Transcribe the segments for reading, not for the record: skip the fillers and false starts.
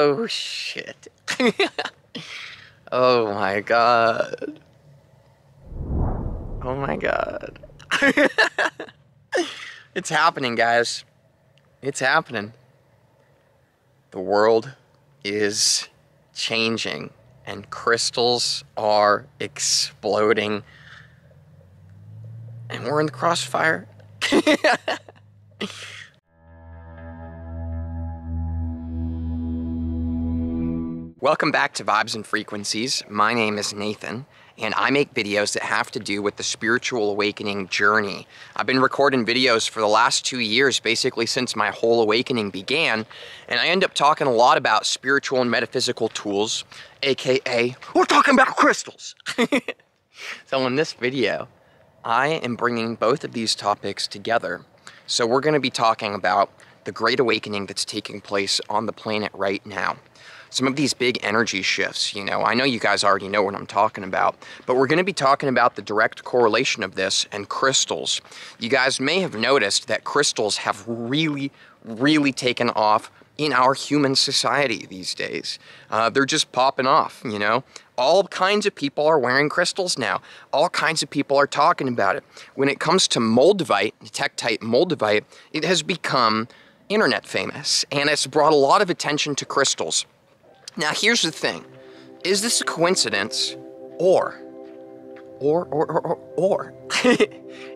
Oh, shit. Oh my god. Oh my god. It's happening, guys. It's happening. The world is changing and crystals are exploding. And we're in the crossfire. Welcome back to Vibes and Frequencies. My name is Nathan, and I make videos that have to do with the spiritual awakening journey. I've been recording videos for the last 2 years, basically since my whole awakening began, and I end up talking a lot about spiritual and metaphysical tools, aka, we're talking about crystals. So in this video, I am bringing both of these topics together. So we're going to be talking about the Great Awakening that's taking place on the planet right now. Some of these big energy shifts, you know, I know you guys already know what I'm talking about, but we're going to be talking about the direct correlation of this and crystals. You guys may have noticed that crystals have really taken off in our human society these days. They're just popping off, you know. All kinds of people are wearing crystals now. All kinds of people are talking about it. When it comes to moldavite, tektite moldavite, it has become internet famous, and it's brought a lot of attention to crystals. Now here's the thing, is this a coincidence or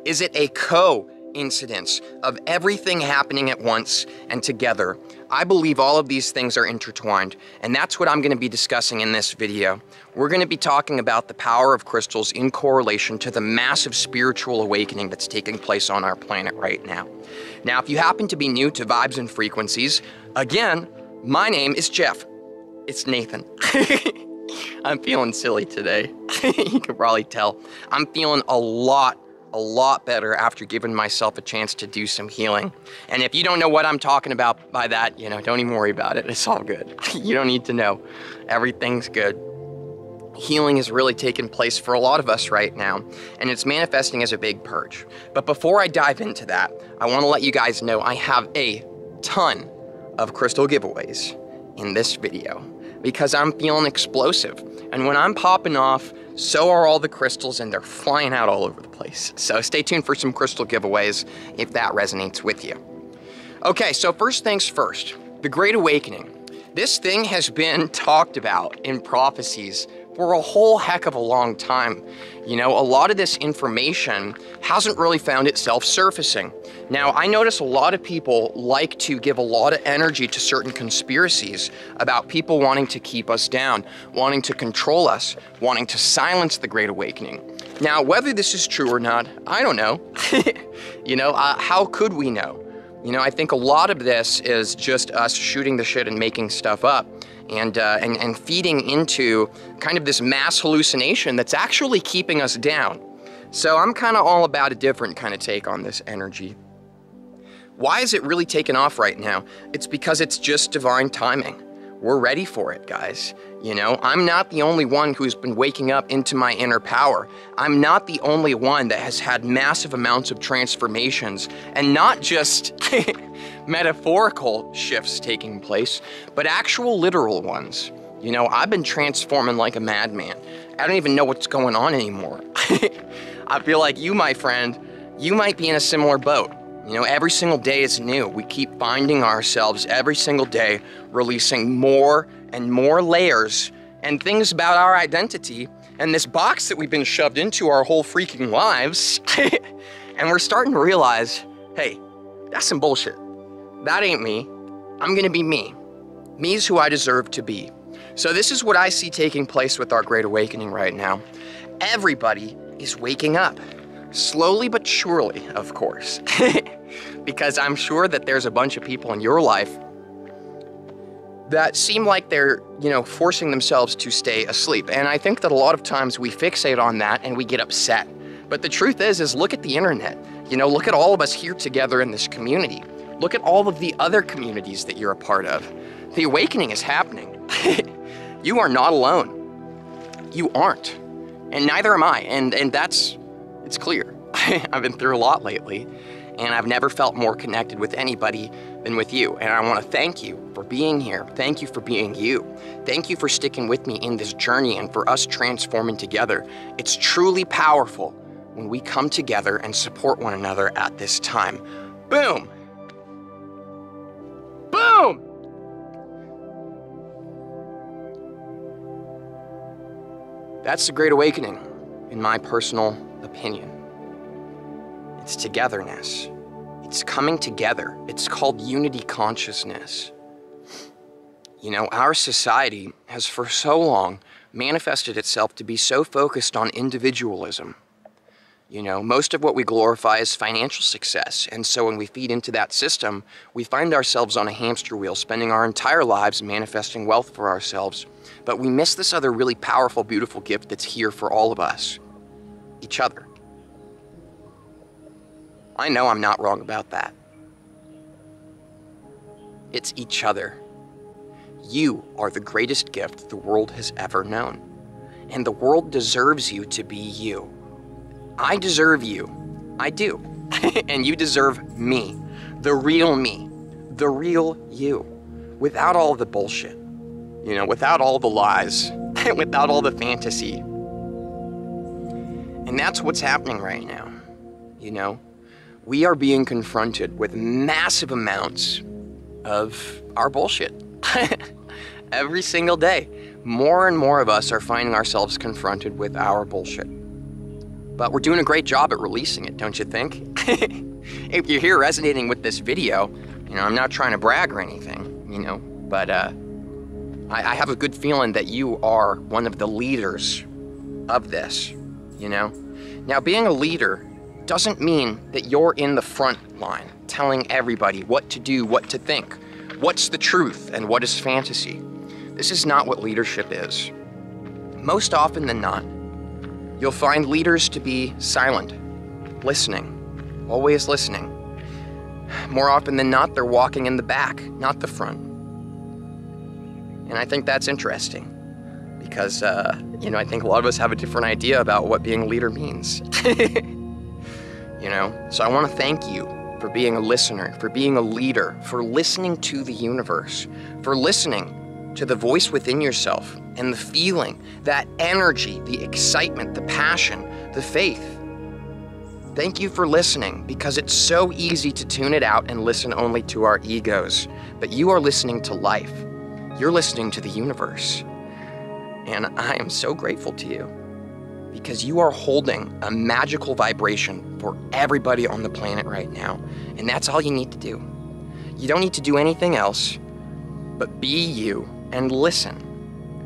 is it a coincidence of everything happening at once and together? I believe all of these things are intertwined, and that's what I'm going to be discussing in this video. We're going to be talking about the power of crystals in correlation to the massive spiritual awakening that's taking place on our planet right now. Now, if you happen to be new to Vibes and Frequencies, again, my name is Jeff. It's Nathan. I'm feeling silly today. You can probably tell. I'm feeling a lot better after giving myself a chance to do some healing. And if you don't know what I'm talking about by that, you know, don't even worry about it. It's all good. You don't need to know. Everything's good. Healing is really taking place for a lot of us right now, and it's manifesting as a big purge. But before I dive into that, I want to let you guys know I have a ton of crystal giveaways in this video, because I'm feeling explosive. And when I'm popping off, so are all the crystals, and they're flying out all over the place. So stay tuned for some crystal giveaways if that resonates with you. Okay, so first things first, the Great Awakening. This thing has been talked about in prophecies for a whole heck of a long time. You know, a lot of this information hasn't really found itself surfacing. Now, I notice a lot of people like to give a lot of energy to certain conspiracies about people wanting to keep us down, wanting to control us, wanting to silence the Great Awakening. Now, whether this is true or not, I don't know. You know, how could we know? You know, I think a lot of this is just us shooting the shit and making stuff up, and feeding into kind of this mass hallucination that's actually keeping us down. So I'm kind of all about a different kind of take on this energy. Why is it really taken off right now? It's because it's just divine timing. We're ready for it, guys. You know, I'm not the only one who's been waking up into my inner power. I'm not the only one that has had massive amounts of transformations, and not just metaphorical shifts taking place, but actual literal ones. You know, I've been transforming like a madman. I don't even know what's going on anymore. I feel like you, my friend, you might be in a similar boat. You know, every single day is new. We keep finding ourselves every single day releasing more and more layers and things about our identity and this box that we've been shoved into our whole freaking lives. And we're starting to realize, hey, that's some bullshit. That ain't me. I'm gonna be me. Me's who I deserve to be. So this is what I see taking place with our Great Awakening right now. Everybody is waking up. Slowly but surely, of course. Because I'm sure that there's a bunch of people in your life that seem like they're, you know, forcing themselves to stay asleep. And I think that a lot of times we fixate on that and we get upset. But the truth is look at the internet. You know, look at all of us here together in this community. Look at all of the other communities that you're a part of. The awakening is happening. You are not alone. You aren't. And neither am I. And it's clear. I've been through a lot lately, and I've never felt more connected with anybody than with you. And I want to thank you for being here. Thank you for being you. Thank you for sticking with me in this journey and for us transforming together. It's truly powerful when we come together and support one another at this time. Boom! Boom! That's the Great Awakening, in my personal opinion. It's togetherness. It's coming together. It's called unity consciousness. You know, our society has for so long manifested itself to be so focused on individualism. You know, most of what we glorify is financial success. And so when we feed into that system, we find ourselves on a hamster wheel, spending our entire lives manifesting wealth for ourselves. But we miss this other really powerful, beautiful gift that's here for all of us. Each other. I know I'm not wrong about that. It's each other. You are the greatest gift the world has ever known. And the world deserves you to be you. I deserve you. I do. And you deserve me. The real me. The real you. Without all the bullshit. You know, without all the lies. Without all the fantasy. And that's what's happening right now. You know? We are being confronted with massive amounts of our bullshit. Every single day. More and more of us are finding ourselves confronted with our bullshit. But we're doing a great job at releasing it, don't you think? If you're here resonating with this video, you know, I'm not trying to brag or anything, you know, but I have a good feeling that you are one of the leaders of this, you know? Now, being a leader doesn't mean that you're in the front line, telling everybody what to do, what to think, what's the truth, and what is fantasy. This is not what leadership is. Most often than not, you'll find leaders to be silent, listening, always listening. More often than not, they're walking in the back, not the front. And I think that's interesting because, you know, I think a lot of us have a different idea about what being a leader means. You know, so I want to thank you for being a listener, for being a leader, for listening to the universe, for listening to the voice within yourself and the feeling, that energy, the excitement, the passion, the faith. Thank you for listening because it's so easy to tune it out and listen only to our egos. But you are listening to life. You're listening to the universe. And I am so grateful to you because you are holding a magical vibration for everybody on the planet right now. And that's all you need to do. You don't need to do anything else but be you and listen.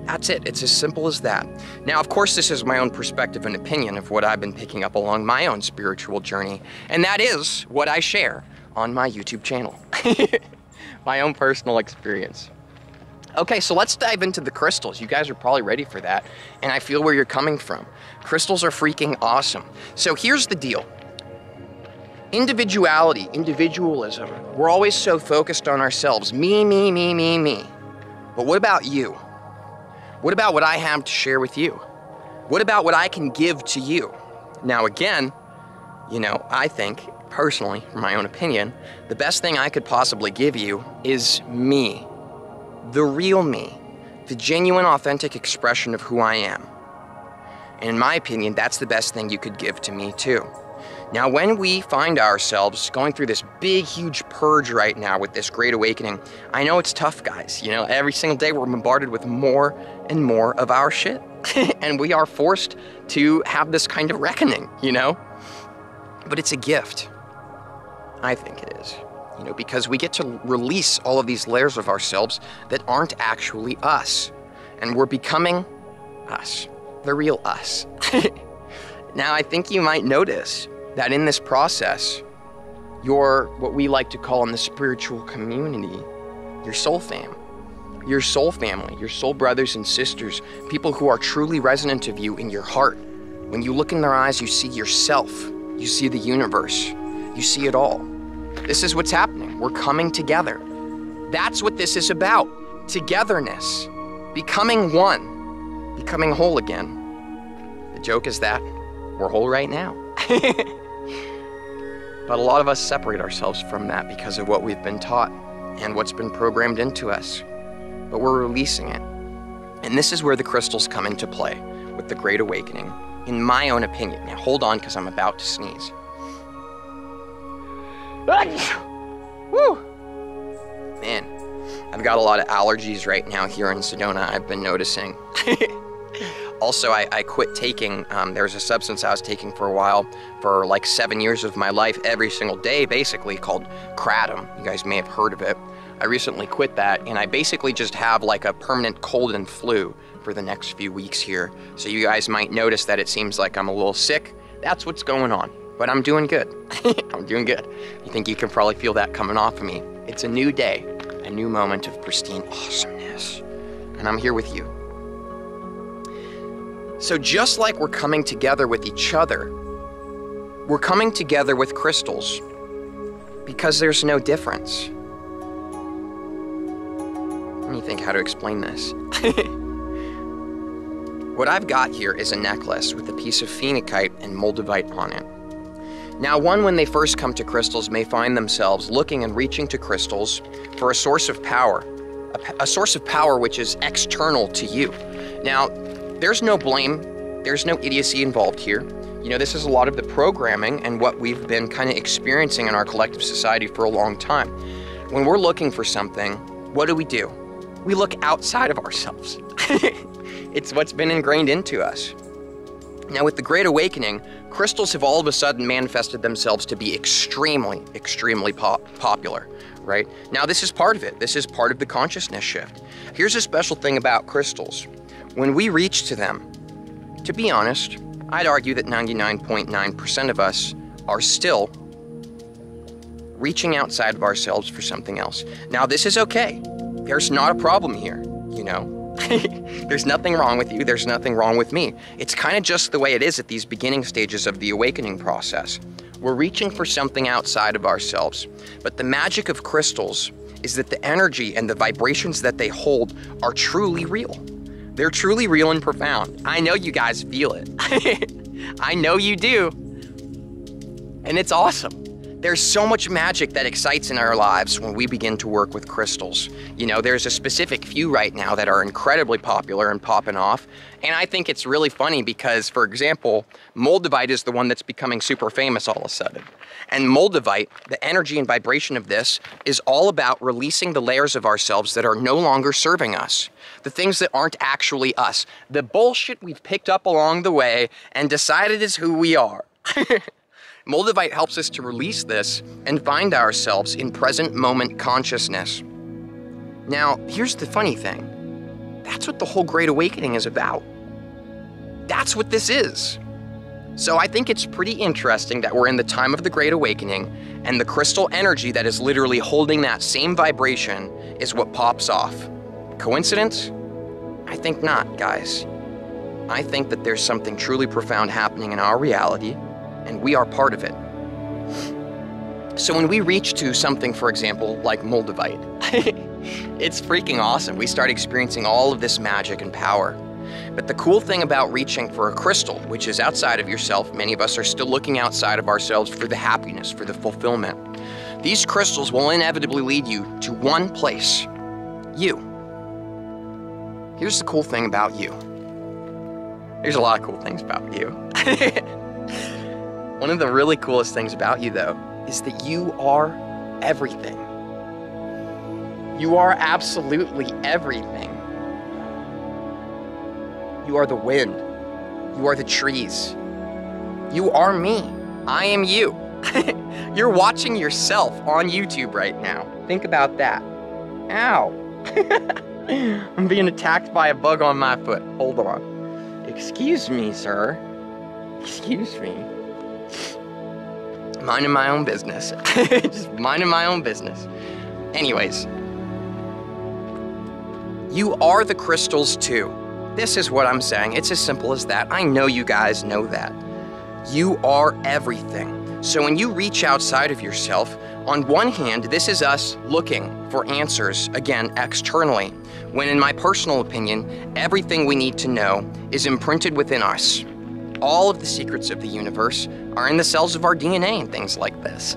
That's it. It's as simple as that. Now, of course, this is my own perspective and opinion of what I've been picking up along my own spiritual journey. And that is what I share on my YouTube channel. My own personal experience. Okay, so let's dive into the crystals. You guys are probably ready for that. And I feel where you're coming from. Crystals are freaking awesome. So here's the deal. Individuality, individualism. We're always so focused on ourselves. Me, me, me, me, me. But what about you? What about what I have to share with you? What about what I can give to you? Now again, you know, I think, personally, from my own opinion, the best thing I could possibly give you is me. The real me. The genuine, authentic expression of who I am. And in my opinion, that's the best thing you could give to me too. Now, when we find ourselves going through this big, huge purge right now with this Great Awakening, I know it's tough, guys. You know, every single day we're bombarded with more and more of our shit. And we are forced to have this kind of reckoning, you know? But it's a gift. I think it is. You know, because we get to release all of these layers of ourselves that aren't actually us. And we're becoming us. The real us. Now, I think you might notice that in this process, your, what we like to call in the spiritual community, your soul fam, your soul family, your soul brothers and sisters, people who are truly resonant of you in your heart. When you look in their eyes, you see yourself, you see the universe, you see it all. This is what's happening. We're coming together. That's what this is about. Togetherness, becoming one, becoming whole again. The joke is that we're whole right now. But a lot of us separate ourselves from that because of what we've been taught. and what's been programmed into us, but we're releasing it. And this is where the crystals come into play with the Great Awakening, in my own opinion. Now hold on, because I'm about to sneeze. Woo! Man, I've got a lot of allergies right now here in Sedona, I've been noticing. Also, I quit taking, there's a substance I was taking for a while, for like 7 years of my life, every single day, basically, called kratom. You guys may have heard of it. I recently quit that, and I basically just have like a permanent cold and flu for the next few weeks here. So you guys might notice that it seems like I'm a little sick. That's what's going on, but I'm doing good. I'm doing good. You think you can probably feel that coming off of me. It's a new day, a new moment of pristine awesomeness, and I'm here with you. So just like we're coming together with each other, we're coming together with crystals because there's no difference. Let me think how to explain this. What I've got here is a necklace with a piece of phenakite and moldavite on it. Now, one, when they first come to crystals, may find themselves looking and reaching to crystals for a source of power, a source of power which is external to you. Now, there's no blame, there's no idiocy involved here. You know, this is a lot of the programming and what we've been kind of experiencing in our collective society for a long time. When we're looking for something, what do? We look outside of ourselves. It's what's been ingrained into us. Now, with the Great Awakening, crystals have all of a sudden manifested themselves to be extremely, extremely popular, right? Now, this is part of it. This is part of the consciousness shift. Here's a special thing about crystals. When we reach to them, to be honest, I'd argue that 99.9% of us are still reaching outside of ourselves for something else. Now, this is okay. There's not a problem here, you know? There's nothing wrong with you, there's nothing wrong with me. It's kind of just the way it is at these beginning stages of the awakening process. We're reaching for something outside of ourselves. But the magic of crystals is that the energy and the vibrations that they hold are truly real. They're truly real and profound. I know you guys feel it. I know you do. And it's awesome. There's so much magic that excites in our lives when we begin to work with crystals. You know, there's a specific few right now that are incredibly popular and popping off. And I think it's really funny because, for example, moldavite is the one that's becoming super famous all of a sudden. And moldavite, the energy and vibration of this, is all about releasing the layers of ourselves that are no longer serving us. The things that aren't actually us. The bullshit we've picked up along the way and decided is who we are. Moldavite helps us to release this and find ourselves in present moment consciousness. Now, here's the funny thing. That's what the whole Great Awakening is about. That's what this is. So I think it's pretty interesting that we're in the time of the Great Awakening, and the crystal energy that is literally holding that same vibration is what pops off. Coincidence? I think not, guys. I think that there's something truly profound happening in our reality, and we are part of it. So when we reach to something, for example, like moldavite, it's freaking awesome. We start experiencing all of this magic and power. But the cool thing about reaching for a crystal, which is outside of yourself, many of us are still looking outside of ourselves for the happiness, for the fulfillment. These crystals will inevitably lead you to one place, you. Here's the cool thing about you. There's a lot of cool things about you. One of the really coolest things about you, though, is that you are everything. You are absolutely everything. You are the wind. You are the trees. You are me. I am you. You're watching yourself on YouTube right now. Think about that. Ow. I'm being attacked by a bug on my foot. Hold on. Excuse me, sir. Excuse me. Minding my own business. Just minding my own business. Anyways. You are the crystals too. This is what I'm saying. It's as simple as that. I know you guys know that. You are everything. So when you reach outside of yourself, on one hand, this is us looking for answers, again, externally, when in my personal opinion, everything we need to know is imprinted within us. All of the secrets of the universe, are in the cells of our DNA and things like this.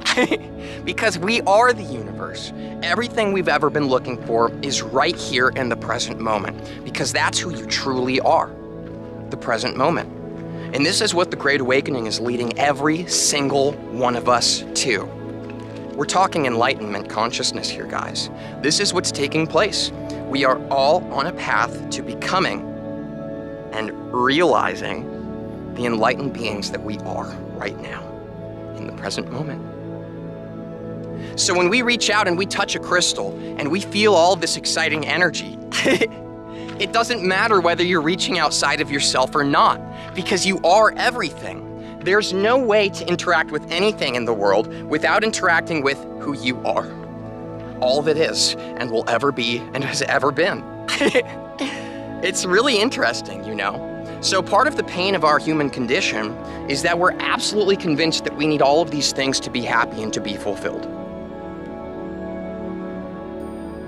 Because we are the universe. Everything we've ever been looking for is right here in the present moment, because that's who you truly are, the present moment. And this is what the Great Awakening is leading every single one of us to. We're talking enlightenment consciousness here, guys. This is what's taking place. We are all on a path to becoming and realizing the enlightened beings that we are right now, in the present moment. So when we reach out and we touch a crystal and we feel all this exciting energy, it doesn't matter whether you're reaching outside of yourself or not, because you are everything. There's no way to interact with anything in the world without interacting with who you are. All that is and will ever be and has ever been. It's really interesting, you know? So part of the pain of our human condition is that we're absolutely convinced that we need all of these things to be happy and to be fulfilled.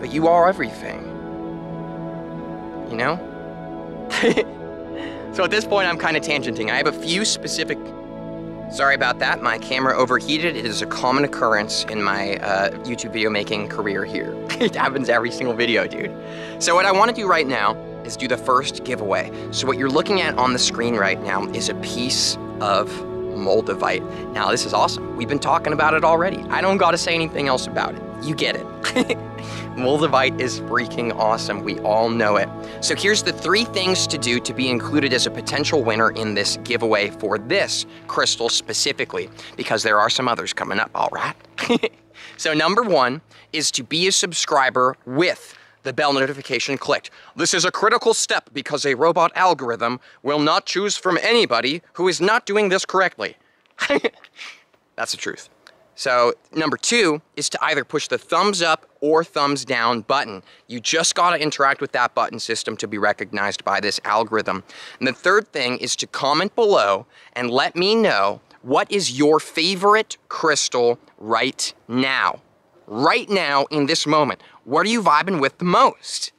But you are everything, you know? So at this point, I'm kind of tangenting. I have a few specific... Sorry about that, my camera overheated. It is a common occurrence in my YouTube video making career here. It happens every single video, dude. So what I want to do right now is do the first giveaway. So what you're looking at on the screen right now is a piece of moldavite. Now this is awesome. We've been talking about it already. I don't gotta say anything else about it. You get it. Moldavite is freaking awesome. We all know it. So here's the 3 things to do to be included as a potential winner in this giveaway for this crystal specifically, because there are some others coming up, all right? So number 1 is to be a subscriber with the bell notification clicked. This is a critical step because a robot algorithm will not choose from anybody who is not doing this correctly. That's the truth. So number 2 is to either push the thumbs up or thumbs down button. You just gotta interact with that button system to be recognized by this algorithm. And the 3rd thing is to comment below and let me know what is your favorite crystal right now. Right now, in this moment. What are you vibing with the most?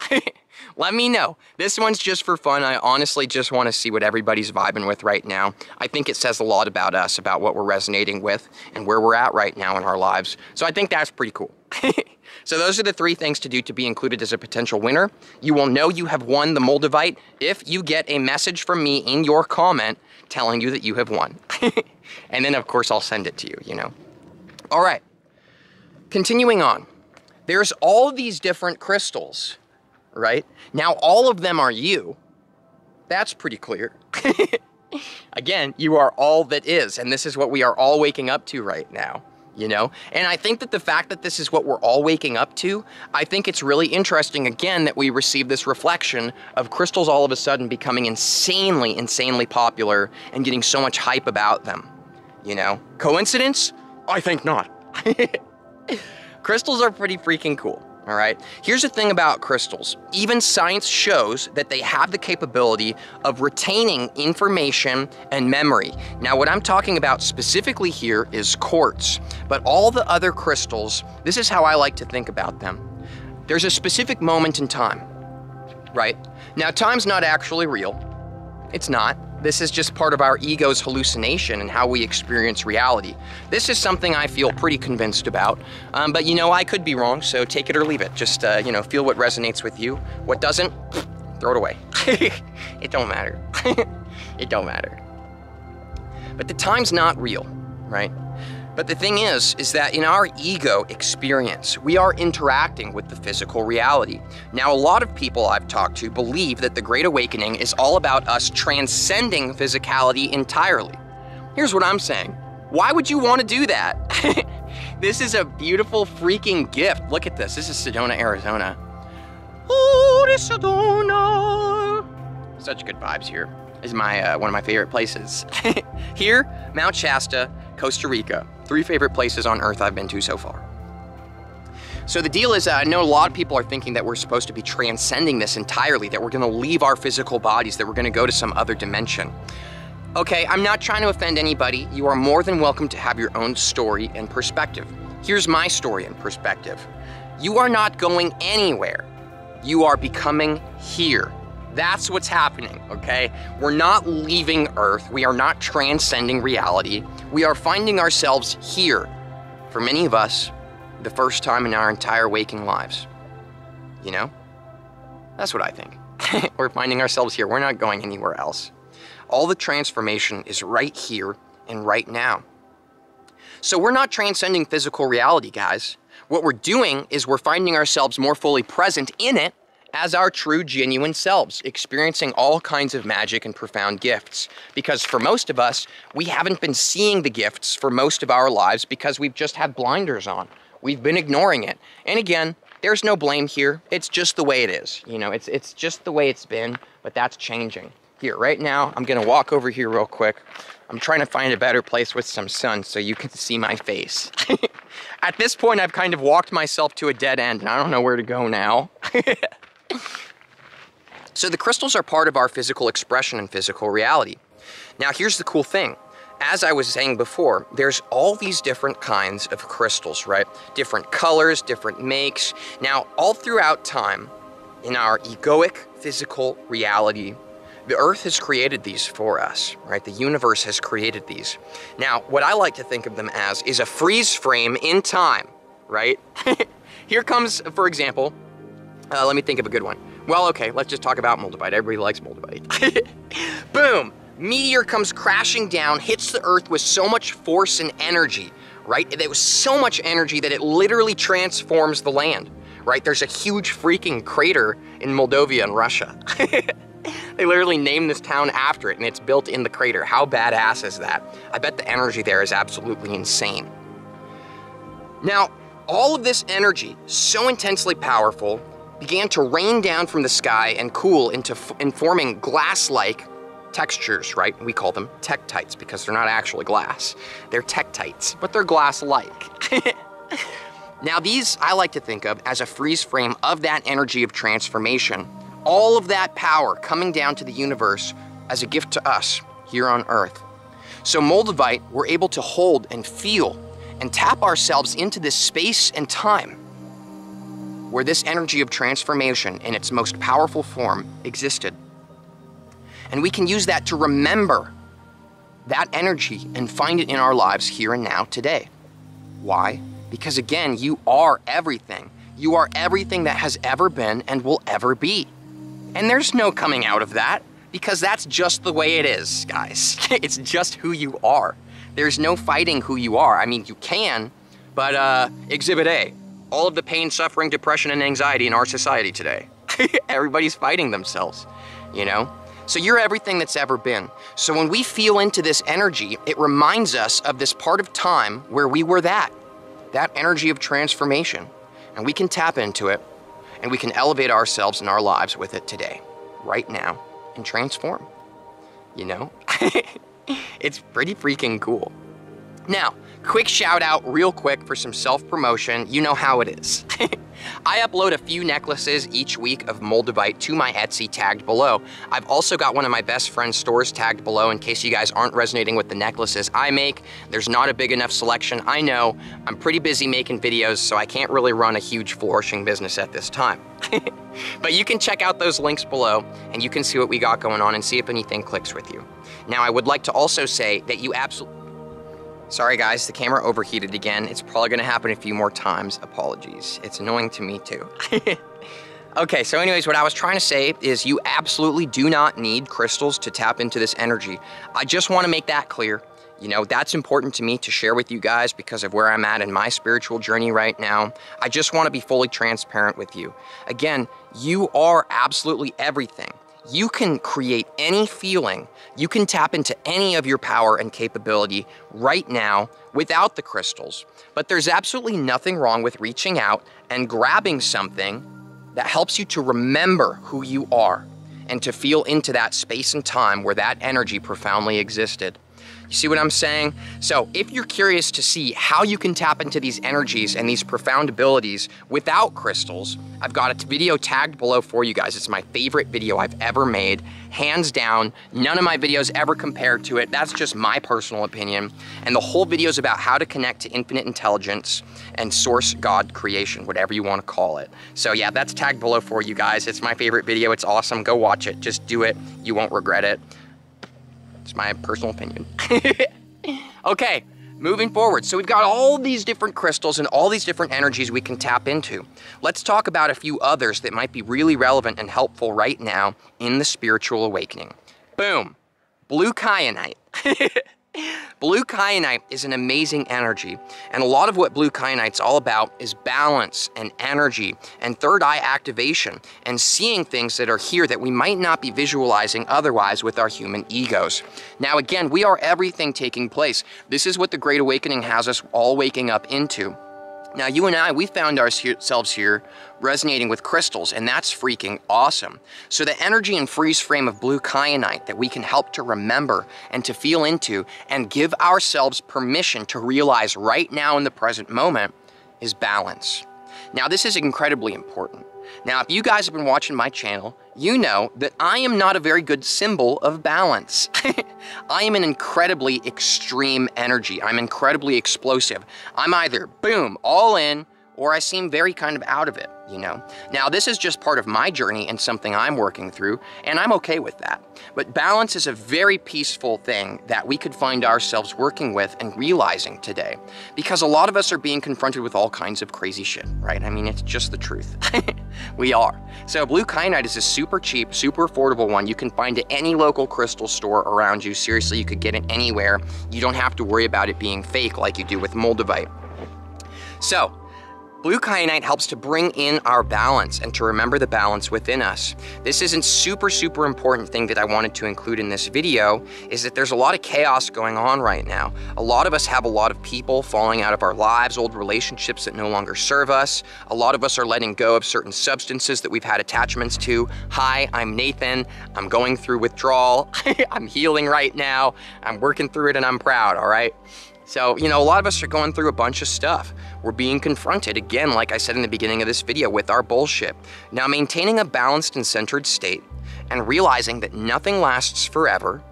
Let me know. This one's just for fun. I honestly just want to see what everybody's vibing with right now. I think it says a lot about us, about what we're resonating with, and where we're at right now in our lives. So I think that's pretty cool. So those are the 3 things to do to be included as a potential winner. You will know you have won the moldavite if you get a message from me in your comment telling you that you have won. And then, of course, I'll send it to you, you know. All right. Continuing on. There's all these different crystals, right? Now, all of them are you. That's pretty clear. Again, you are all that is, and this is what we are all waking up to right now, you know? And I think that the fact that this is what we're all waking up to, I think it's really interesting, again, that we receive this reflection of crystals all of a sudden becoming insanely, insanely popular and getting so much hype about them, you know? Coincidence? I think not. Crystals are pretty freaking cool, all right? Here's the thing about crystals. Even science shows that they have the capability of retaining information and memory. Now, what I'm talking about specifically here is quartz, but all the other crystals, this is how I like to think about them. There's a specific moment in time, right? Now, time's not actually real. It's not. This is just part of our ego's hallucination and how we experience reality. This is something I feel pretty convinced about, but you know, I could be wrong, so take it or leave it. Just, you know, feel what resonates with you. What doesn't, throw it away. It don't matter. It don't matter. But the time's not real, right? But the thing is that in our ego experience, we are interacting with the physical reality. Now, a lot of people I've talked to believe that the Great Awakening is all about us transcending physicality entirely. Here's what I'm saying. Why would you want to do that? This is a beautiful freaking gift. Look at this. This is Sedona, Arizona. Oh, this Sedona. Such good vibes here. This is my one of my favorite places. Here, Mount Shasta, Costa Rica. 3 favorite places on Earth I've been to so far. So the deal is, I know a lot of people are thinking that we're supposed to be transcending this entirely, that we're gonna leave our physical bodies, that we're gonna go to some other dimension. Okay, I'm not trying to offend anybody. You are more than welcome to have your own story and perspective. Here's my story and perspective. You are not going anywhere. You are becoming here. That's what's happening, okay? We're not leaving Earth. We are not transcending reality. We are finding ourselves here, for many of us, the first time in our entire waking lives. You know? That's what I think. We're finding ourselves here. We're not going anywhere else. All the transformation is right here and right now. So we're not transcending physical reality, guys. What we're doing is we're finding ourselves more fully present in it as our true, genuine selves, experiencing all kinds of magic and profound gifts. Because for most of us, we haven't been seeing the gifts for most of our lives because we've just had blinders on. We've been ignoring it. And again, there's no blame here. It's just the way it is. You know, it's just the way it's been, but that's changing. Here, right now, I'm gonna walk over here real quick. I'm trying to find a better place with some sun so you can see my face. At this point, I've kind of walked myself to a dead end and I don't know where to go now. So the crystals are part of our physical expression and physical reality. Now here's the cool thing. As I was saying before, there's all these different kinds of crystals, right? Different colors, different makes. Now, all throughout time, in our egoic physical reality, the Earth has created these for us, right? The universe has created these. Now, what I like to think of them as is a freeze frame in time, right? Here comes, for example, let me think of a good one. Well, okay, let's just talk about moldavite. Everybody likes moldavite. Boom! Meteor comes crashing down, hits the Earth with so much force and energy, right? There was so much energy that it literally transforms the land, right? There's a huge freaking crater in Moldavia in Russia. They literally named this town after it, and it's built in the crater. How badass is that? I bet the energy there is absolutely insane. Now, all of this energy, so intensely powerful, began to rain down from the sky and cool into forming glass-like textures, right? We call them tektites because they're not actually glass. They're tektites, but they're glass-like. Now these I like to think of as a freeze frame of that energy of transformation. All of that power coming down to the universe as a gift to us here on Earth. So moldavite, we're able to hold and feel and tap ourselves into this space and time where this energy of transformation in its most powerful form existed. And we can use that to remember that energy and find it in our lives here and now today. Why? Because again, you are everything. You are everything that has ever been and will ever be. And there's no coming out of that because that's just the way it is, guys. It's just who you are. There's no fighting who you are. I mean, you can, but Exhibit A, all of the pain, suffering, depression, and anxiety in our society today. Everybody's fighting themselves, you know? So you're everything that's ever been. So when we feel into this energy, it reminds us of this part of time where we were that energy of transformation. And we can tap into it, and we can elevate ourselves and our lives with it today, right now, and transform, you know? It's pretty freaking cool. Now, quick shout out real quick for some self-promotion. You know how it is. I upload a few necklaces each week of moldavite to my Etsy tagged below. I've also got one of my best friend's stores tagged below in case you guys aren't resonating with the necklaces I make. There's not a big enough selection. I know, I'm pretty busy making videos, so I can't really run a huge flourishing business at this time. But you can check out those links below and you can see what we got going on and see if anything clicks with you. Now, I would like to also say that you absolutely... Sorry guys, the camera overheated again. It's probably gonna happen a few more times. Apologies. It's annoying to me too. Okay, so anyways, what I was trying to say is you absolutely do not need crystals to tap into this energy. I just wanna make that clear. You know, that's important to me to share with you guys because of where I'm at in my spiritual journey right now. I just wanna be fully transparent with you. Again, you are absolutely everything. You can create any feeling, you can tap into any of your power and capability right now without the crystals. But there's absolutely nothing wrong with reaching out and grabbing something that helps you to remember who you are and to feel into that space and time where that energy profoundly existed. You see what I'm saying? So if you're curious to see how you can tap into these energies and these profound abilities without crystals, I've got a video tagged below for you guys. It's my favorite video I've ever made, hands down. None of my videos ever compare to it. That's just my personal opinion. And the whole video is about how to connect to infinite intelligence and source God creation, whatever you want to call it. So yeah, that's tagged below for you guys. It's my favorite video. It's awesome. Go watch it. Just do it. You won't regret it. It's my personal opinion. Okay, moving forward. So we've got all these different crystals and all these different energies we can tap into. Let's talk about a few others that might be really relevant and helpful right now in the spiritual awakening. Boom, blue kyanite. Blue kyanite is an amazing energy, and a lot of what blue kyanite's all about is balance and energy and third eye activation and seeing things that are here that we might not be visualizing otherwise with our human egos. Now again, we are everything taking place. This is what the Great Awakening has us all waking up into. Now you and I, we found ourselves here resonating with crystals, and that's freaking awesome. So the energy and freeze frame of blue kyanite that we can help to remember and to feel into and give ourselves permission to realize right now in the present moment is balance. Now this is incredibly important. Now if you guys have been watching my channel, you know that I am not a very good symbol of balance. I am an incredibly extreme energy. I'm incredibly explosive. I'm either boom, all in, or I seem very kind of out of it, you know? Now this is just part of my journey and something I'm working through, and I'm okay with that. But balance is a very peaceful thing that we could find ourselves working with and realizing today, because a lot of us are being confronted with all kinds of crazy shit, right? I mean, it's just the truth. We are. So blue kyanite is a super cheap, super affordable one you can find at any local crystal store around you. Seriously, you could get it anywhere. You don't have to worry about it being fake like you do with moldavite. So, blue kyanite helps to bring in our balance and to remember the balance within us. This isn't super important thing that I wanted to include in this video is that there's a lot of chaos going on right now. A lot of us have a lot of people falling out of our lives, old relationships that no longer serve us. A lot of us are letting go of certain substances that we've had attachments to. Hi, I'm Nathan. I'm going through withdrawal. I'm healing right now. I'm working through it and I'm proud, all right? So, you know, a lot of us are going through a bunch of stuff. We're being confronted, again, like I said in the beginning of this video, with our bullshit. Now, maintaining a balanced and centered state and realizing that nothing lasts forever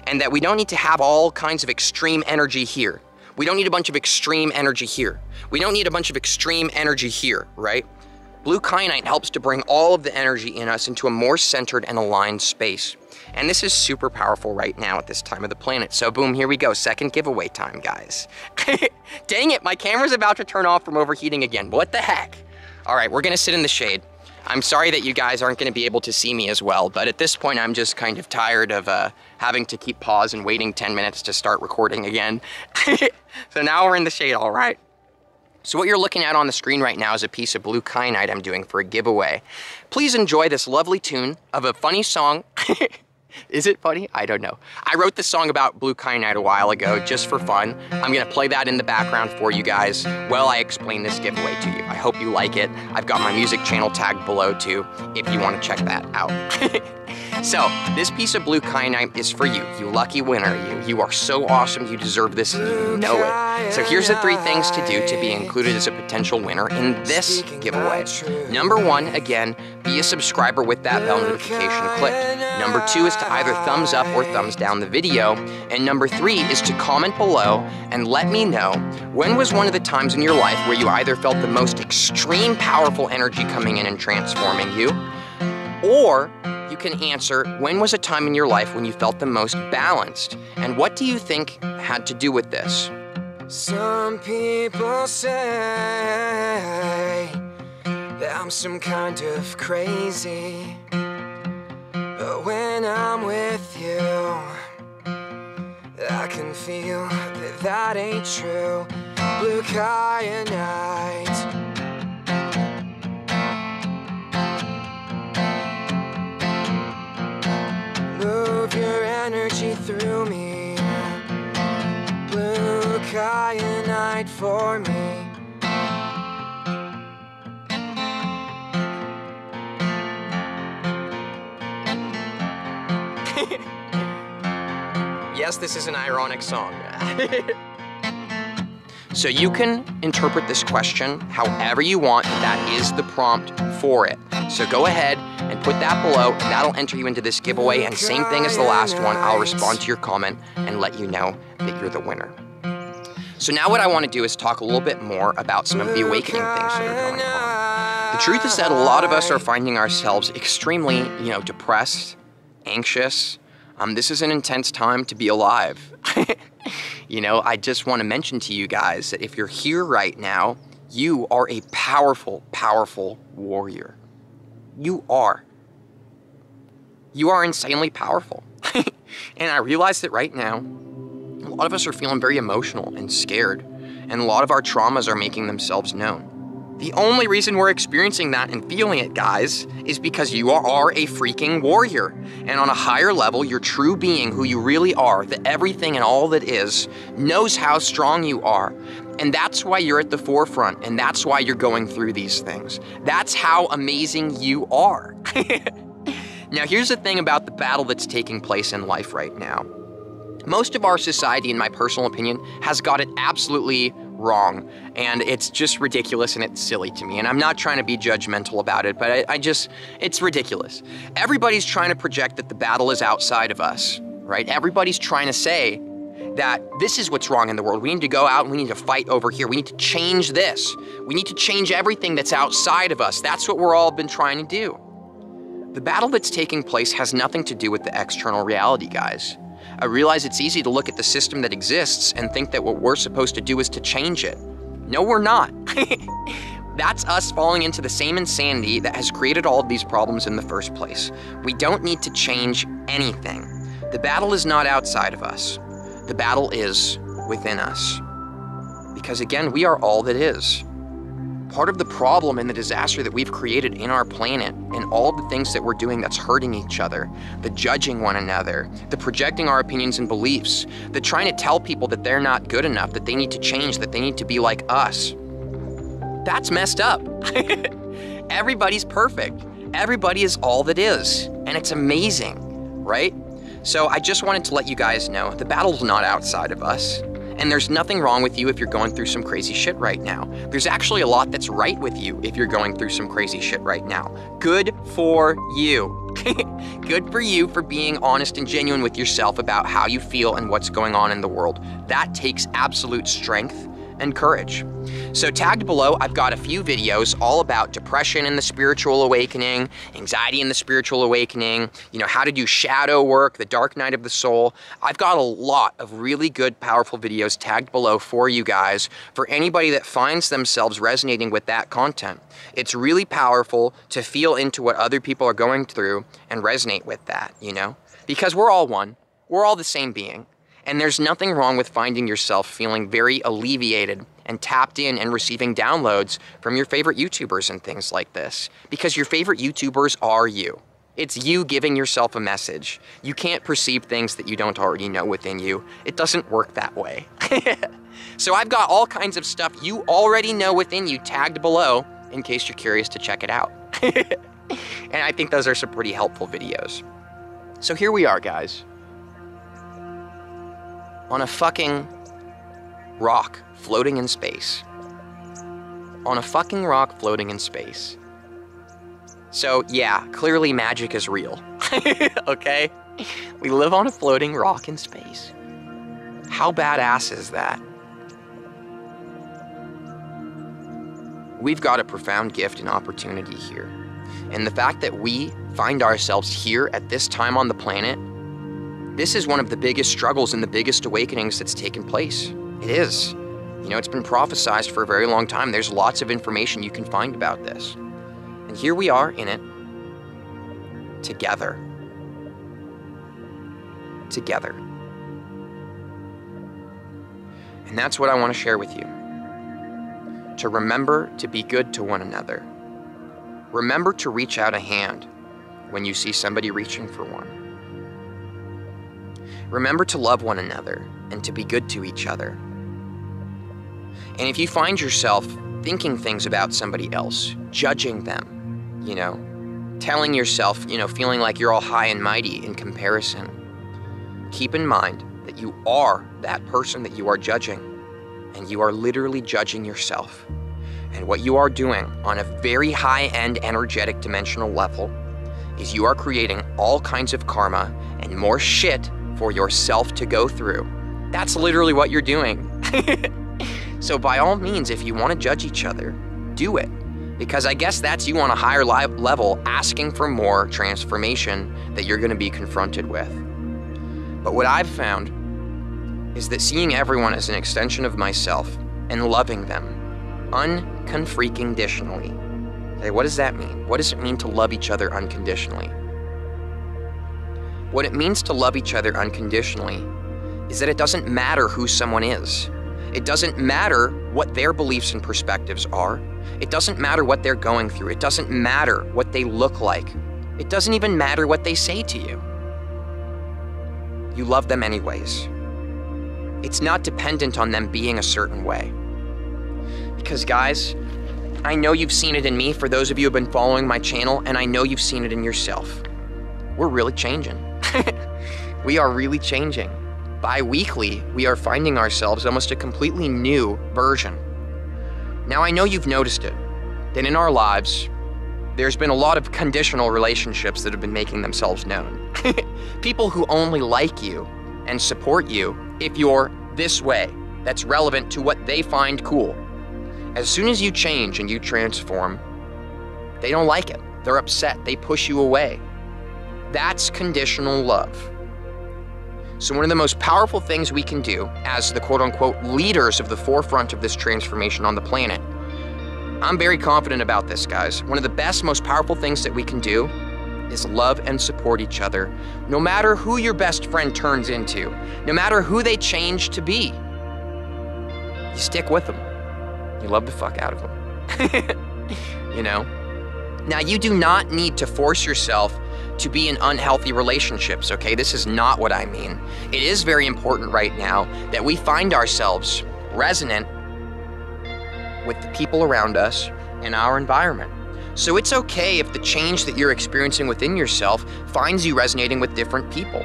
and that we don't need to have all kinds of extreme energy here. We don't need a bunch of extreme energy here. We don't need a bunch of extreme energy here, right? Blue kyanite helps to bring all of the energy in us into a more centered and aligned space. And this is super powerful right now at this time of the planet. So boom, here we go. Second giveaway time, guys. Dang it, my camera's about to turn off from overheating again. What the heck? All right, we're gonna sit in the shade. I'm sorry that you guys aren't gonna be able to see me as well, but at this point I'm just kind of tired of having to keep pause and waiting 10 minutes to start recording again. So now we're in the shade, all right. So what you're looking at on the screen right now is a piece of blue kyanite I'm doing for a giveaway. Please enjoy this lovely tune of a funny song. Is it funny? I don't know. I wrote this song about blue kyanite a while ago just for fun. I'm gonna play that in the background for you guys while I explain this giveaway to you. I hope you like it. I've got my music channel tagged below too, if you want to check that out. So, this piece of blue kyanite is for you, you lucky winner. You are so awesome, you deserve this, you know it. So here's the 3 things to do to be included as a potential winner in this giveaway. Number 1, again, be a subscriber with that bell notification clicked. Number 2 is to either thumbs up or thumbs down the video. And number 3 is to comment below and let me know when was one of the times in your life where you either felt the most extreme powerful energy coming in and transforming you, or you can answer, when was a time in your life when you felt the most balanced? And what do you think had to do with this? Some people say that I'm some kind of crazy, but when I'm with you, I can feel that that ain't true. Blue kyanite, move your energy through me. Blue kyanite for me. Yes, this is an ironic song. So you can interpret this question however you want. That is the prompt for it. So go ahead and put that below, and that'll enter you into this giveaway. And same thing as the last one, I'll respond to your comment and let you know that you're the winner. So now what I want to do is talk a little bit more about some of the awakening things that are going on. The truth is that a lot of us are finding ourselves extremely, depressed, anxious. This is an intense time to be alive. I just want to mention to you guys that if you're here right now, you are a powerful, powerful warrior. You are. You are insanely powerful. And I realize that right now, a lot of us are feeling very emotional and scared, and a lot of our traumas are making themselves known. The only reason we're experiencing that and feeling it, guys, is because you are a freaking warrior. And on a higher level, your true being, who you really are, the everything and all that is, knows how strong you are. And that's why you're at the forefront, and that's why you're going through these things. That's how amazing you are. Now, here's the thing about the battle that's taking place in life right now. Most of our society, in my personal opinion, has got it absolutely wrong, and it's just ridiculous and it's silly to me. And I'm not trying to be judgmental about it, but it's ridiculous. Everybody's trying to project that the battle is outside of us, right? Everybody's trying to say that this is what's wrong in the world. We need to go out and we need to fight over here. We need to change this. We need to change everything that's outside of us. That's what we're all been trying to do. The battle that's taking place has nothing to do with the external reality, guys. I realize it's easy to look at the system that exists and think that what we're supposed to do is to change it. No, we're not. That's us falling into the same insanity that has created all of these problems in the first place. We don't need to change anything. The battle is not outside of us. The battle is within us. Because again, we are all that is. Part of the problem and the disaster that we've created in our planet and all the things that we're doing that's hurting each other, the judging one another, the projecting our opinions and beliefs, the trying to tell people that they're not good enough, that they need to change, that they need to be like us. That's messed up. Everybody's perfect. Everybody is all that is. And it's amazing, right? So I just wanted to let you guys know the battle's not outside of us. And there's nothing wrong with you if you're going through some crazy shit right now. There's actually a lot that's right with you if you're going through some crazy shit right now. Good for you. Good for you for being honest and genuine with yourself about how you feel and what's going on in the world. That takes absolute strength and courage. So tagged below, I've got a few videos all about depression and the spiritual awakening, anxiety and the spiritual awakening, how to do shadow work, the dark night of the soul. I've got a lot of really good, powerful videos tagged below for you guys, for anybody that finds themselves resonating with that content. It's really powerful to feel into what other people are going through and resonate with that, because we're all one. We're all the same being. And there's nothing wrong with finding yourself feeling very alleviated and tapped in and receiving downloads from your favorite YouTubers and things like this. Because your favorite YouTubers are you. It's you giving yourself a message. You can't perceive things that you don't already know within you. It doesn't work that way. So I've got all kinds of stuff you already know within you tagged below in case you're curious to check it out. And I think those are some pretty helpful videos. So here we are, guys. On a fucking rock floating in space. On a fucking rock floating in space. So yeah, clearly magic is real. Okay? We live on a floating rock in space. How badass is that? We've got a profound gift and opportunity here. And the fact that we find ourselves here at this time on the planet, this is one of the biggest struggles and the biggest awakenings that's taken place. It is. It's been prophesized for a very long time. There's lots of information you can find about this. And here we are in it, together. Together. And that's what I want to share with you. To remember to be good to one another. Remember to reach out a hand when you see somebody reaching for one. Remember to love one another and to be good to each other. And if you find yourself thinking things about somebody else, judging them, telling yourself, feeling like you're all high and mighty in comparison, keep in mind that you are that person that you are judging, and you are literally judging yourself. And what you are doing on a very high-end energetic dimensional level is you are creating all kinds of karma and more shit for yourself to go through. That's literally what you're doing. So by all means, if you want to judge each other, do it. Because I guess that's you on a higher level asking for more transformation that you're going to be confronted with. But what I've found is that seeing everyone as an extension of myself and loving them unconditionally. Okay, what does that mean? What does it mean to love each other unconditionally? What it means to love each other unconditionally is that it doesn't matter who someone is. It doesn't matter what their beliefs and perspectives are. It doesn't matter what they're going through. It doesn't matter what they look like. It doesn't even matter what they say to you. You love them anyways. It's not dependent on them being a certain way. Because guys, I know you've seen it in me, for those of you who have been following my channel, and I know you've seen it in yourself. We're really changing. We are really changing. Bi-weekly, we are finding ourselves almost a completely new version. Now, I know you've noticed it, that in our lives, there's been a lot of conditional relationships that have been making themselves known. People who only like you and support you if you're this way, that's relevant to what they find cool. As soon as you change and you transform, they don't like it. They're upset. They push you away. That's conditional love. So one of the most powerful things we can do as the quote-unquote leaders of the forefront of this transformation on the planet, I'm very confident about this, guys. One of the best, most powerful things that we can do is love and support each other, no matter who your best friend turns into, no matter who they change to be. You stick with them. You love the fuck out of them. You know? Now, you do not need to force yourself to be in unhealthy relationships, okay? This is not what I mean. It is very important right now that we find ourselves resonant with the people around us and our environment. So it's okay if the change that you're experiencing within yourself finds you resonating with different people.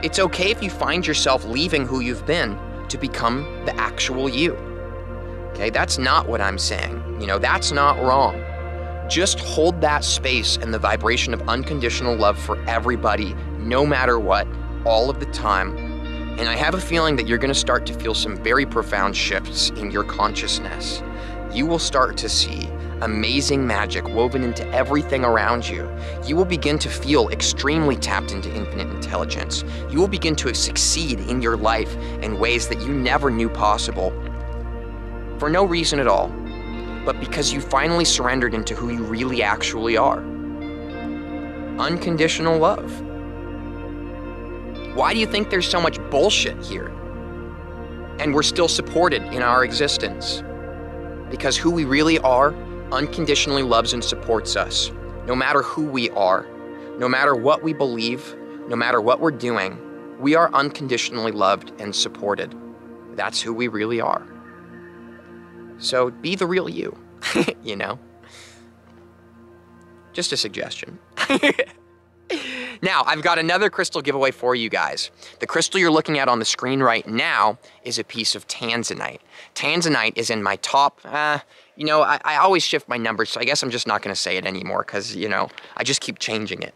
It's okay if you find yourself leaving who you've been to become the actual you. Okay, that's not what I'm saying. You know, that's not wrong. Just hold that space and the vibration of unconditional love for everybody, no matter what, all of the time. And I have a feeling that you're going to start to feel some very profound shifts in your consciousness. You will start to see amazing magic woven into everything around you. You will begin to feel extremely tapped into infinite intelligence. You will begin to succeed in your life in ways that you never knew possible, for no reason at all, but because you finally surrendered into who you really actually are. Unconditional love. Why do you think there's so much bullshit here? And we're still supported in our existence? Because who we really are unconditionally loves and supports us. No matter who we are, no matter what we believe, no matter what we're doing, we are unconditionally loved and supported. That's who we really are. So be the real you, you know? Just a suggestion. Now, I've got another crystal giveaway for you guys. The crystal you're looking at on the screen right now is a piece of Tanzanite. Tanzanite is in my top, you know, I always shift my numbers, so I guess I'm just not going to say it anymore because, you know, I just keep changing it.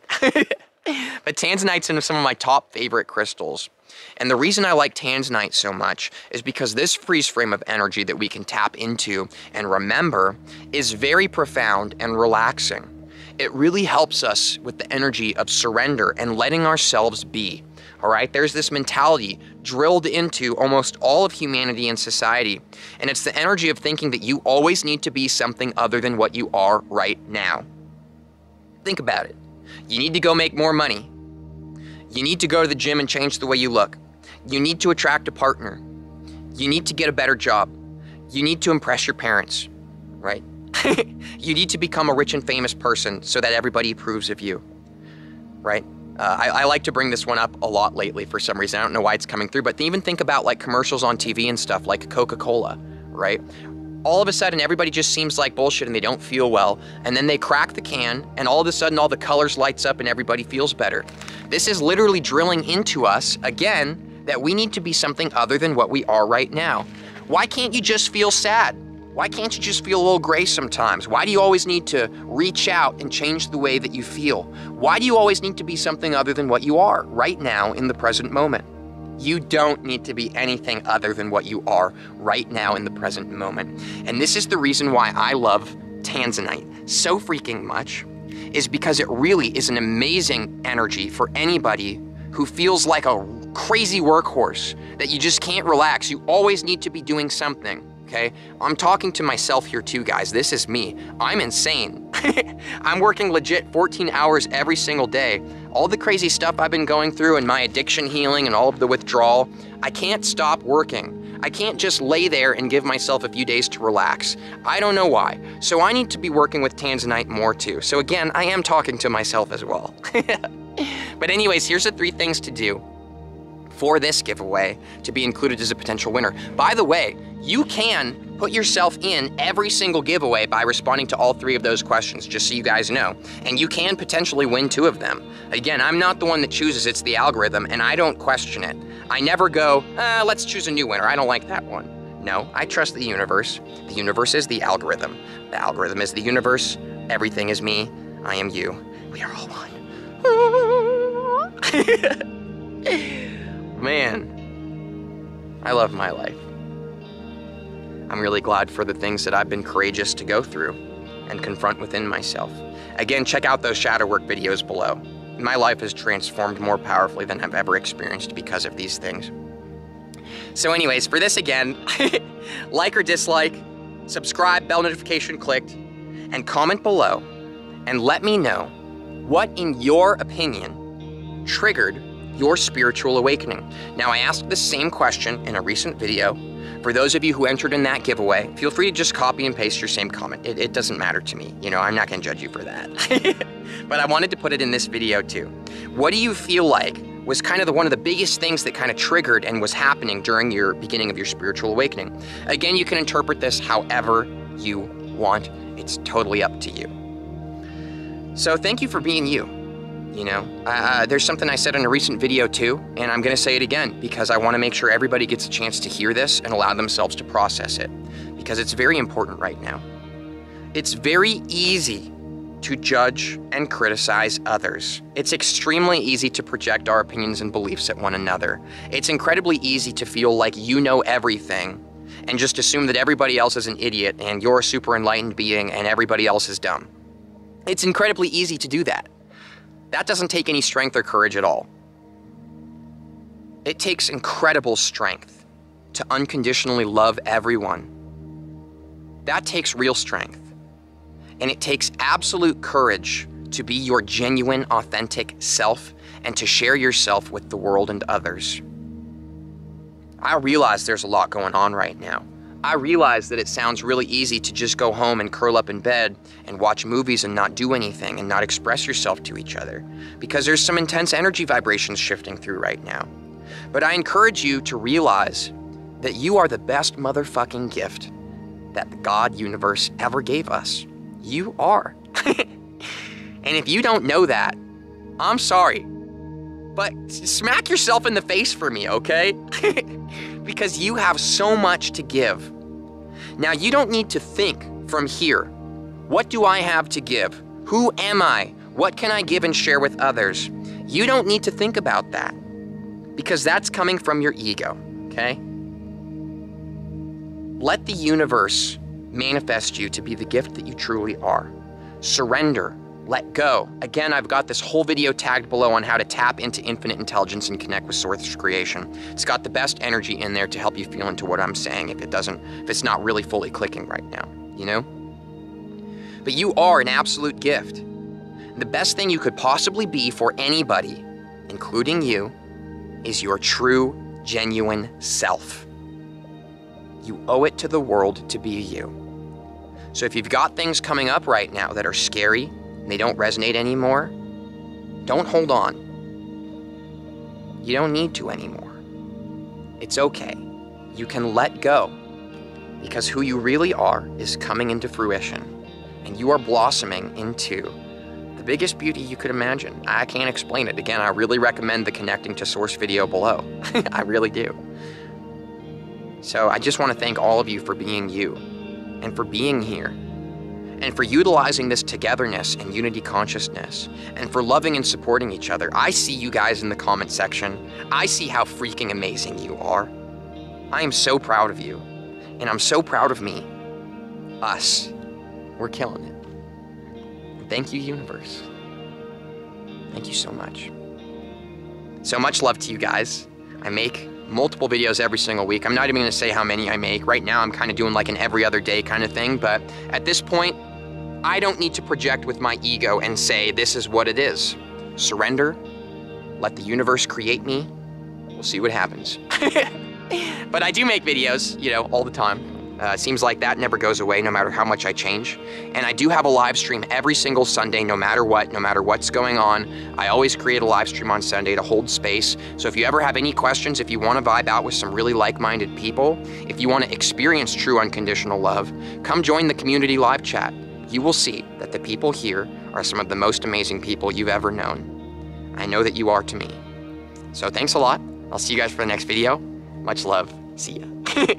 But Tanzanite's in some of my top favorite crystals. And the reason I like Tanzanite so much is because this freeze frame of energy that we can tap into and remember is very profound and relaxing. It really helps us with the energy of surrender and letting ourselves be. All right, there's this mentality drilled into almost all of humanity and society, and it's the energy of thinking that you always need to be something other than what you are right now. Think about it. You need to go make more money. You need to go to the gym and change the way you look. You need to attract a partner. You need to get a better job. You need to impress your parents, right? You need to become a rich and famous person so that everybody approves of you, right? I like to bring this one up a lot lately for some reason. I don't know why it's coming through, but even think about like commercials on TV and stuff like Coca-Cola, right? All of a sudden, everybody just seems like bullshit and they don't feel well. And then they crack the can and all of a sudden all the colors lights up and everybody feels better. This is literally drilling into us, again, that we need to be something other than what we are right now. Why can't you just feel sad? Why can't you just feel a little gray sometimes? Why do you always need to reach out and change the way that you feel? Why do you always need to be something other than what you are right now in the present moment? You don't need to be anything other than what you are right now in the present moment. And this is the reason why I love Tanzanite so freaking much, is because it really is an amazing energy for anybody who feels like a crazy workhorse, that you just can't relax. You always need to be doing something, okay? I'm talking to myself here too, guys. This is me. I'm insane. I'm working legit 14 hours every single day. All the crazy stuff I've been going through and my addiction healing and all of the withdrawal, I can't stop working. I can't just lay there and give myself a few days to relax. I don't know why. So I need to be working with Tanzanite more too. So again, I am talking to myself as well. But anyways, here's the 3 things to do for this giveaway to be included as a potential winner. By the way, you can put yourself in every single giveaway by responding to all 3 of those questions, just so you guys know. And you can potentially win 2 of them. Again, I'm not the one that chooses, it's the algorithm, and I don't question it. I never go, let's choose a new winner, I don't like that one. No, I trust the universe. The universe is the algorithm. The algorithm is the universe. Everything is me. I am you. We are all one. Man, I love my life. I'm really glad for the things that I've been courageous to go through and confront within myself. Again, check out those shadow work videos below. My life has transformed more powerfully than I've ever experienced because of these things. So anyways, for this again, like or dislike, subscribe, bell notification clicked, and comment below and let me know what, in your opinion, triggered your spiritual awakening. Now, I asked the same question in a recent video. For those of you who entered in that giveaway, feel free to just copy and paste your same comment. It doesn't matter to me. You know, I'm not gonna judge you for that. But I wanted to put it in this video too. What do you feel like was kind of one of the biggest things that kind of triggered and was happening during your beginning of your spiritual awakening? Again, you can interpret this however you want. It's totally up to you. So thank you for being you. You know, there's something I said in a recent video too, and I'm gonna say it again because I wanna make sure everybody gets a chance to hear this and allow themselves to process it, because it's very important right now. It's very easy to judge and criticize others. It's extremely easy to project our opinions and beliefs at one another. It's incredibly easy to feel like you know everything and just assume that everybody else is an idiot and you're a super enlightened being and everybody else is dumb. It's incredibly easy to do that. That doesn't take any strength or courage at all. It takes incredible strength to unconditionally love everyone. That takes real strength. And it takes absolute courage to be your genuine, authentic self and to share yourself with the world and others. I realize there's a lot going on right now. I realize that it sounds really easy to just go home and curl up in bed and watch movies and not do anything and not express yourself to each other, because there's some intense energy vibrations shifting through right now. But I encourage you to realize that you are the best motherfucking gift that the God universe ever gave us. You are. And if you don't know that, I'm sorry. But smack yourself in the face for me, okay? Because you have so much to give. Now, you don't need to think from here. What do I have to give? Who am I? What can I give and share with others? You don't need to think about that, because that's coming from your ego, okay? Let the universe manifest you to be the gift that you truly are. Surrender. Let go. Again, I've got this whole video tagged below on how to tap into infinite intelligence and connect with source creation. It's got the best energy in there to help you feel into what I'm saying if it's not really fully clicking right now, you know? But you are an absolute gift. The best thing you could possibly be for anybody, including you, is your true, genuine self. You owe it to the world to be you. So if you've got things coming up right now that are scary, and they don't resonate anymore, don't hold on. You don't need to anymore. It's okay. You can let go, because who you really are is coming into fruition, and you are blossoming into the The biggest beauty you could imagine. I can't explain it. Again, I really recommend the connecting to source video below. I really do. So I just want to thank all of you for being you, and for being here, and for utilizing this togetherness and unity consciousness, and for loving and supporting each other. I see you guys in the comment section. I see how freaking amazing you are. I am so proud of you, and I'm so proud of me. Us. We're killing it. Thank you, universe. Thank you so much. So much love to you guys. I make multiple videos every single week. I'm not even gonna say how many I make. Right now, I'm kind of doing like an every other day kind of thing, but at this point, I don't need to project with my ego and say, this is what it is. Surrender, let the universe create me. We'll see what happens. But I do make videos, you know, all the time. Seems like that never goes away, no matter how much I change. And I do have a live stream every single Sunday, no matter what, no matter what's going on. I always create a live stream on Sunday to hold space. So if you ever have any questions, if you want to vibe out with some really like-minded people, if you want to experience true unconditional love, come join the community live chat. You will see that the people here are some of the most amazing people you've ever known. I know that you are to me. So thanks a lot. I'll see you guys for the next video. Much love. See ya.